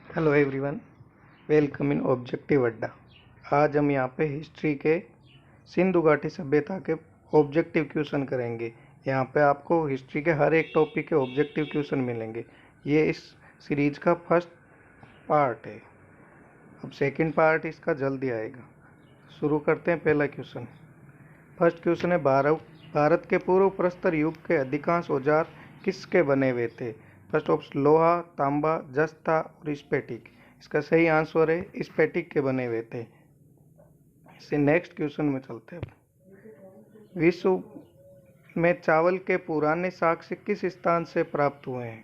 Hello everyone, welcome in objective अड्डा। आज हम यहाँ पे हिस्ट्री के सिंधु घाटी सभ्यता के ऑब्जेक्टिव क्वेश्चन करेंगे। यहाँ पे आपको हिस्ट्री के हर एक टॉपिक के ऑब्जेक्टिव क्वेश्चन मिलेंगे। ये इस सीरीज का फर्स्ट पार्ट है। अब सेकंड पार्ट इसका जल्दी आएगा। शुरू करते हैं पहला क्वेश्चन। फर्स्ट क्वेश्चन है, भारत के पूर्व प्रस्तर युग के अधिकांश औजार किसके बने हुए थे? फर्स्ट ऑप्शन लोहा, तांबा, जस्ता और स्फटिक। इसका सही आंसर है स्फटिक के बने हुए थे। इससे नेक्स्ट क्वेश्चन में चलते हैं। विश्व में चावल के पुराने साक्ष्य किस स्थान से प्राप्त हुए हैं?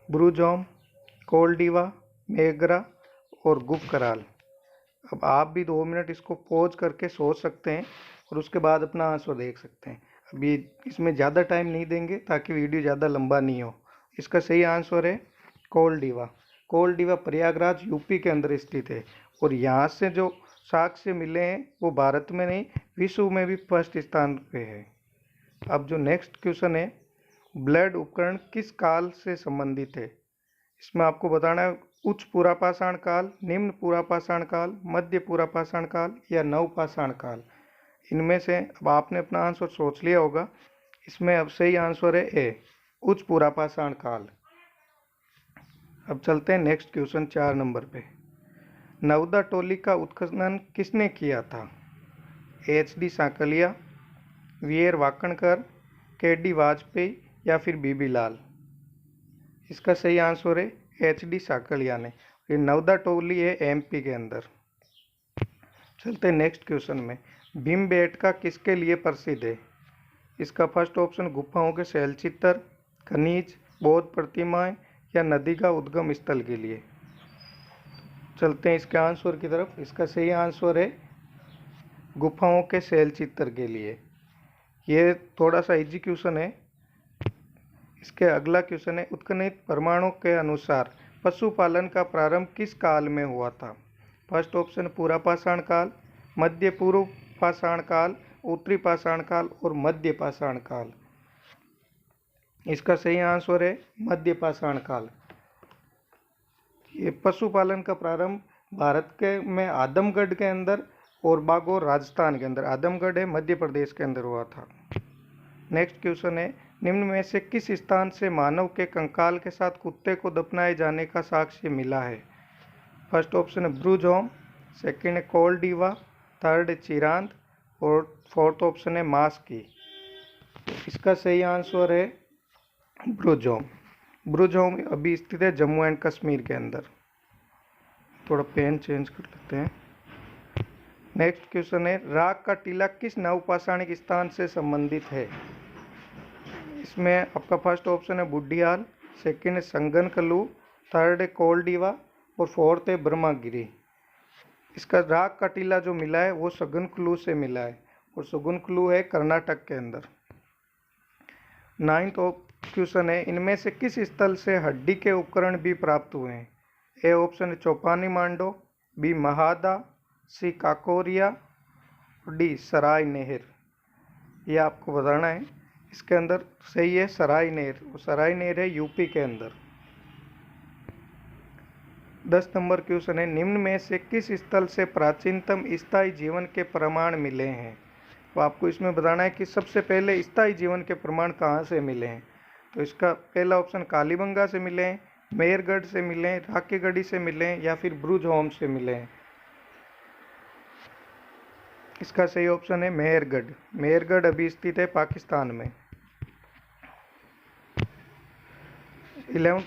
ब्रूजोम, कोल्डिवा, मेगरा और गुपकराल। अब आप भी 2 मिनट इसको पॉज करके सोच सकते हैं और उसके बाद अपना आंसर देख सकते हैं। अभी इसमें ज़्यादा टाइम नहीं देंगे ताकि वीडियो ज़्यादा लंबा नहीं हो। इसका सही आंसर है कोल्डिवा। कोल्डिवा प्रयागराज यूपी के अंदर स्थित है और यहाँ से जो साक्ष्य मिले हैं वो भारत में नहीं विश्व में भी फर्स्ट स्थान पे है। अब जो नेक्स्ट क्वेश्चन है, ब्लेड उपकरण किस काल से संबंधित है? इसमें आपको बताना है उच्च पुरापाषाण काल, निम्न पुरापाषाण काल, मध्य पुरापाषाण काल या नवपाषाण काल। इनमें से अब आपने अपना आंसर सोच लिया होगा। इसमें अब सही आंसर है ए, उच्च पुरापाषाण काल। अब चलते हैं नेक्स्ट क्वेश्चन 4 नंबर पे। नवदा टोली का उत्खनन किसने किया था? HD सांकलिया, वीर वाकणकर, KD वाजपेयी या फिर बीबी लाल। इसका सही आंसर है HD सांकलिया ने। ये नवदा टोली है MP के अंदर। चलते हैं नेक्स्ट क्वेश्चन में। भीमबेटका किसके लिए प्रसिद्ध है? इसका फर्स्ट ऑप्शन गुफाओं के शैलचित्र, खनिज, बौद्ध प्रतिमाएं या नदी का उद्गम स्थल के लिए। चलते हैं इसके आंसर की तरफ। इसका सही आंसर है गुफाओं के शैलचित्र के लिए। ये थोड़ा सा इजी क्वेश्चन है। इसके अगला क्वेश्चन है, उत्खनित प्रमाणों के अनुसार पशुपालन का प्रारंभ किस काल में हुआ था? फर्स्ट ऑप्शन पुरापाषाण काल, मध्य पूर्व पाषाण काल, उत्तरी पाषाण काल और मध्य पाषाण काल। इसका सही आंसर है मध्य पाषाण काल। ये पशुपालन का प्रारंभ भारत के में आदमगढ़ के अंदर और बागोर राजस्थान के अंदर, आदमगढ़ है मध्य प्रदेश के अंदर हुआ था। नेक्स्ट क्वेश्चन है, निम्न में से किस स्थान से मानव के कंकाल के साथ कुत्ते को दफनाए जाने का साक्ष्य मिला है? फर्स्ट ऑप्शन है ब्रूजोम, सेकंड है कोल्डिवा, थर्ड है चिरांद और फोर्थ ऑप्शन है मास्की। इसका सही आंसर है ब्रूजोम। ब्रूजोम अभी स्थित है जम्मू एंड कश्मीर के अंदर। थोड़ा पेन चेंज कर लेते हैं। नेक्स्ट क्वेश्चन है, राग का टीला किस नवपाषाणिक स्थान से संबंधित है? इसमें आपका फर्स्ट ऑप्शन है बुड्ढियाल, सेकंड है संगनकलू, थर्ड है कोल्डिवा और फोर्थ है ब्रह्मागिरी। इसका राग का टीला जो मिला है वो संगनकलू से मिला है और संगनकलू है कर्नाटक के अंदर। 9th क्वेश्चन है, इनमें से किस स्थल से हड्डी के उपकरण भी प्राप्त हुए हैं? ए ऑप्शन है चौपानी मांडो, बी महादा, सी काकोरिया, डी सराय नेहर। ये आपको बताना है। इसके अंदर सही है सराय नेहर, और सराय नेहर है यूपी के अंदर। 10 नंबर क्वेश्चन है, निम्न में से किस स्थल से प्राचीनतम स्थायी जीवन के प्रमाण मिले हैं? तो आपको इसमें बताना है कि सबसे पहले स्थायी जीवन के प्रमाण कहाँ से मिले हैं। तो इसका पहला ऑप्शन कालीबंगा से मिले हैं, मेहरगढ़ से मिले हैं, राकेगढ़ी से मिले हैं या फिर ब्रूजहोम से मिले हैं। इसका सही ऑप्शन है मेहरगढ़। मेहरगढ़ अभी स्थित है पाकिस्तान में। 11th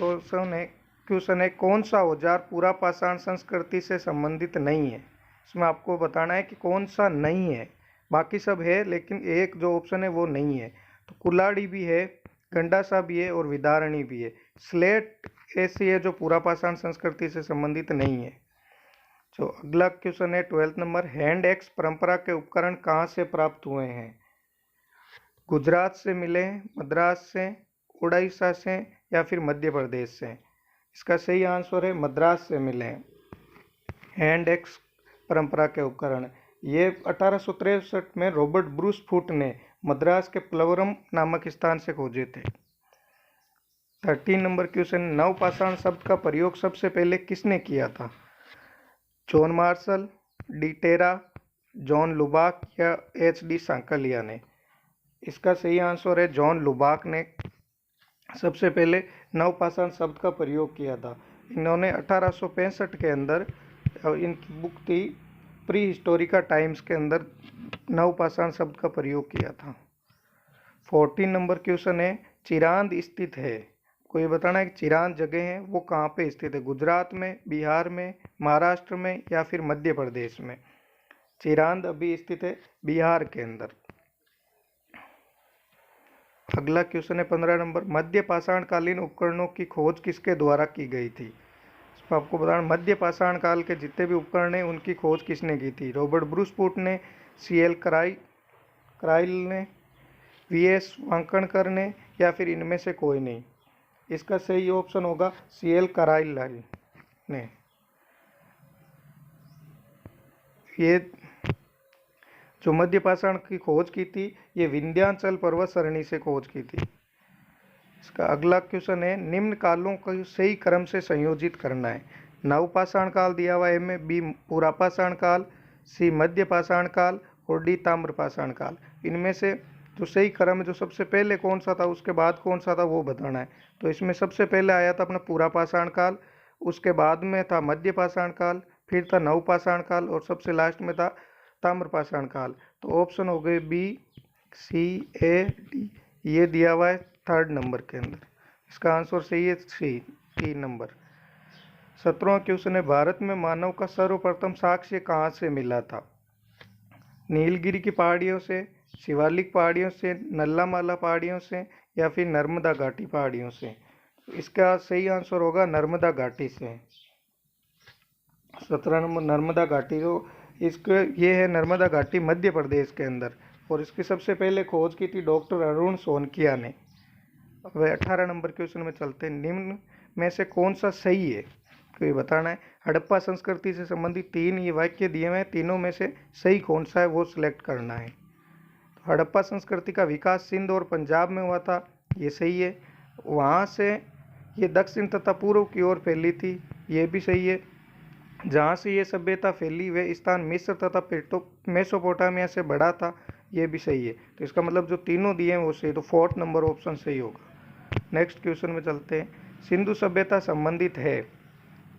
क्वेश्चन है, कौन सा औजार पुरापाषाण संस्कृति से संबंधित नहीं है? इसमें आपको बताना है कि कौन सा नहीं है। बाकी सब है लेकिन एक जो ऑप्शन है वो नहीं है। तो कुल्हाड़ी भी है, गंडासा भी है और विदारणी भी है। स्लेट ऐसी है जो पुरापाषाण संस्कृति से संबंधित नहीं है। जो अगला क्वेश्चन है 12th नंबर, हैंड एक्स परंपरा के उपकरण कहाँ से प्राप्त हुए हैं? गुजरात से मिले हैं, मद्रास से, उड़ीसा से या फिर मध्य प्रदेश से। इसका सही आंसर है मद्रास से मिले हैं हैंड एक्स परंपरा के उपकरण। ये 1863 में रॉबर्ट ब्रूस फुट ने मद्रास के प्लवरम नामक स्थान से खोजे थे। 13 नंबर क्वेश्चन, नवपाषाण शब्द का प्रयोग सबसे पहले किसने किया था? जॉन मार्शल, डी टेरा, जॉन लुबाक या एच.डी. सांकलिया ने? इसका सही आंसर है जॉन लुबाक ने सबसे पहले नवपाषाण शब्द का प्रयोग किया था। इन्होंने 1865 के अंदर, इनकी बुक थी प्री हिस्टोरिका टाइम्स के अंदर, नवपाषाण शब्द का प्रयोग किया था। 14 नंबर क्वेश्चन है, चिरांद स्थित है, को ये बताना है कि चिरांद जगह है वो कहाँ पे स्थित है? गुजरात में, बिहार में, महाराष्ट्र में या फिर मध्य प्रदेश में? चिरांद अभी स्थित है बिहार के अंदर। अगला क्वेश्चन है 15 नंबर, मध्य पाषाण कालीन उपकरणों की खोज किसके द्वारा की गई थी? आपको बताना, मध्य पाषाण काल के जितने भी उपकरण हैं उनकी खोज किसने की थी? रॉबर्ट ब्रूसपुट ने, सी.एल. क्राइल ने, वी.एस. वांकणकर ने या फिर इनमें से कोई नहीं? इसका सही ऑप्शन होगा सी.एल. क्राइल ने। ये जो मध्य पाषाण की खोज की थी ये विंध्याचल पर्वत सरणी से खोज की थी। इसका अगला क्वेश्चन है, निम्न कालों को सही क्रम से संयोजित करना है। नवपाषाण काल दिया हुआ है में, बी पुरापाषाण काल, सी मध्य पाषाण काल और डी ताम्रपाषाण काल। इनमें से जो सही क्रम है, जो सबसे पहले कौन सा था उसके बाद कौन सा था वो बताना है। तो इसमें सबसे पहले आया था अपना पुरापाषाण काल, उसके बाद में था मध्य पाषाण काल, फिर था नवपाषाण काल और सबसे लास्ट में था ताम्रपाषाण काल। तो ऑप्शन हो गए बी, सी, ए, डी, ये दिया हुआ है 3rd नंबर के अंदर। इसका आंसर सही है सी, 3 नंबर। 17वां क्वेश्चन है, भारत में मानव का सर्वप्रथम साक्ष्य कहाँ से मिला था? नीलगिरी की पहाड़ियों से, शिवालिक पहाड़ियों से, नल्लामाला पहाड़ियों से या फिर नर्मदा घाटी पहाड़ियों से? इसका सही आंसर होगा नर्मदा घाटी से। 17 नंबर नर्मदा घाटी, जो इसके ये है नर्मदा घाटी मध्य प्रदेश के अंदर, और इसकी सबसे पहले खोज की थी डॉक्टर अरुण सोनकिया ने। अब 18 नंबर क्वेश्चन में चलते हैं, निम्न में से कौन सा सही है? तो ये बताना है। हड़प्पा संस्कृति से संबंधित 3 ये वाक्य दिए हुए हैं, तीनों में से सही कौन सा है वो सिलेक्ट करना है। तो हड़प्पा संस्कृति का विकास सिंध और पंजाब में हुआ था, ये सही है। वहाँ से ये दक्षिण तथा पूर्व की ओर फैली थी, ये भी सही है। जहाँ से ये सभ्यता फैली वे स्थान मिस्र तथा मेसोपोटामिया से बड़ा था, ये भी सही है। तो इसका मतलब जो तीनों दिए हैं वो सही, तो 4th नंबर ऑप्शन सही होगा। नेक्स्ट क्वेश्चन में चलते हैं, सिंधु सभ्यता संबंधित है,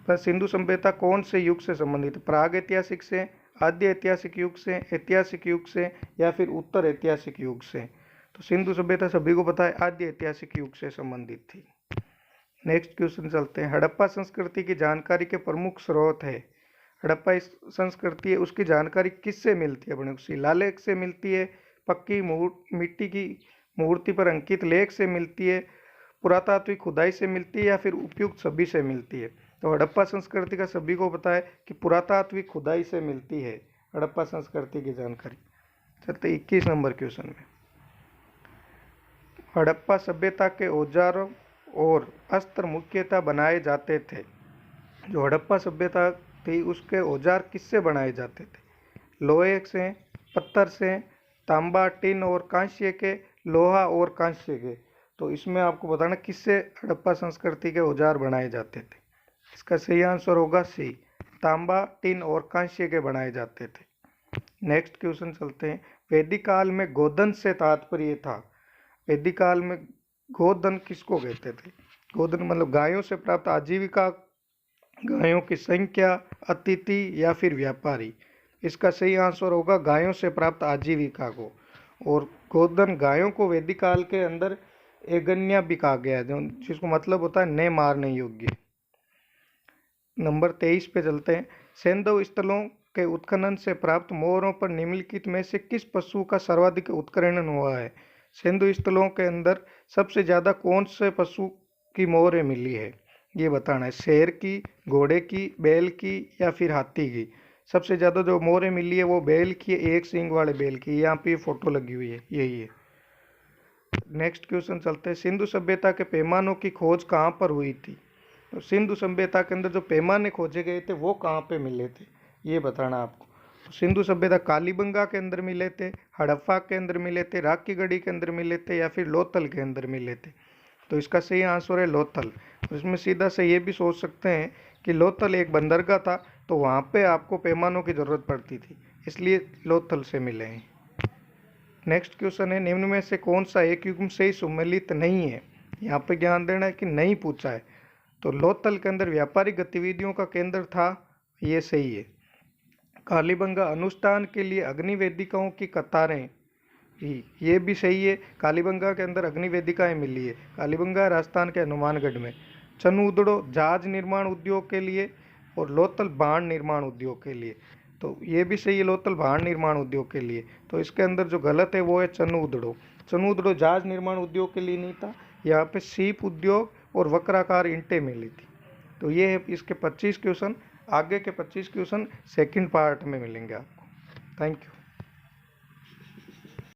पर सिंधु सभ्यता कौन से युग से संबंधित है? प्राग ऐतिहासिक से, आद्य ऐतिहासिक युग से, ऐतिहासिक युग से या फिर उत्तर ऐतिहासिक युग से? तो सिंधु सभ्यता सभी को पता है आद्य ऐतिहासिक युग से संबंधित थी। नेक्स्ट क्वेश्चन चलते हैं, हड़प्पा संस्कृति की जानकारी के प्रमुख स्रोत है। हड़प्पा इस संस्कृति है उसकी जानकारी किससे मिलती है? अपने शिलालेख से मिलती है, पक्की मिट्टी की मूर्ति पर अंकित लेख से मिलती है, पुरातात्विक खुदाई से मिलती है या फिर उपयुक्त सभी से मिलती है? तो हड़प्पा संस्कृति का सभी को पता है कि पुरातात्विक खुदाई से मिलती है हड़प्पा संस्कृति की जानकारी। चलते 21 नंबर क्वेश्चन में, हड़प्पा सभ्यता के औजारों और अस्त्र मुख्यतः बनाए जाते थे। जो हड़प्पा सभ्यता थी उसके औजार किससे बनाए जाते थे? लोहे से, पत्थर से, तांबा, टिन और कांस्य के, लोहा और कांस्य के? तो इसमें आपको बताना किससे हड़प्पा संस्कृति के औजार बनाए जाते थे। इसका सही आंसर होगा सी, तांबा, टिन और कांस्य के बनाए जाते थे। नेक्स्ट क्वेश्चन चलते हैं, वैदिक काल में गोधन से तात्पर्य था। वैदिक काल में गोधन किसको कहते थे? गोधन मतलब गायों से प्राप्त आजीविका, गायों की संख्या, अतिथि या फिर व्यापारी? इसका सही आंसर होगा गायों से प्राप्त आजीविका को। और गोधन गायों को वैदिक काल के अंदर एगन्या भी कहा गया है, जिसको मतलब होता है न मारने योग्य। नंबर 23 पे चलते हैं, सैंधव स्थलों के उत्खनन से प्राप्त मोहरों पर निम्नलिखित में से किस पशु का सर्वाधिक उत्खनन हुआ है? सैंधव स्थलों के अंदर सबसे ज़्यादा कौन से पशु की मोहरें मिली है ये बताना है। शेर की, घोड़े की, बैल की या फिर हाथी की? सबसे ज़्यादा जो मोहरें मिली है वो बैल की, एक सींग वाले बैल की। यहाँ पे फोटो लगी हुई है, यही है। नेक्स्ट क्वेश्चन चलते हैं, सिंधु सभ्यता के पैमानों की खोज कहाँ पर हुई थी? तो सिंधु सभ्यता के अंदर जो पैमाने खोजे गए थे वो कहाँ पे मिले थे ये बताना आपको। तो सिंधु सभ्यता कालीबंगा के अंदर मिले थे, हड़प्पा के अंदर मिले थे, राखीगढ़ी के अंदर मिले थे या फिर लोथल के अंदर मिले थे? तो इसका सही आंसर है लोथल। इसमें सीधा से ये भी सोच सकते हैं कि लोथल एक बंदरगाह था, तो वहाँ पे आपको पैमानों की ज़रूरत पड़ती थी, इसलिए लोथल से मिले हैं। नेक्स्ट क्वेश्चन है, निम्न में से कौन सा एक युग्म सही सुमेलित नहीं है? यहाँ पे ध्यान देना है कि नहीं पूछा है। तो लोथल के अंदर व्यापारिक गतिविधियों का केंद्र था, ये सही है। कालीबंगा अनुष्ठान के लिए अग्नि वेदिकाओं की कतारें, ये भी सही है। कालीबंगा के अंदर अग्नि वेदिकाएं मिली है। कालीबंगा राजस्थान के हनुमानगढ़ में। चनउदड़ो जहाज निर्माण उद्योग के लिए और लोथल बाण निर्माण उद्योग के लिए, तो ये भी सही है, लोथल बाण निर्माण उद्योग के लिए। तो इसके अंदर जो गलत है वो है चनउदड़ो। चनउदड़ो जहाज निर्माण उद्योग के लिए नहीं था, यहाँ पे सीप उद्योग और वक्राकार ईंटें मिली थी। तो ये है इसके 25 क्वेश्चन। आगे के 25 क्वेश्चन सेकंड पार्ट में मिलेंगे आपको। Thank you.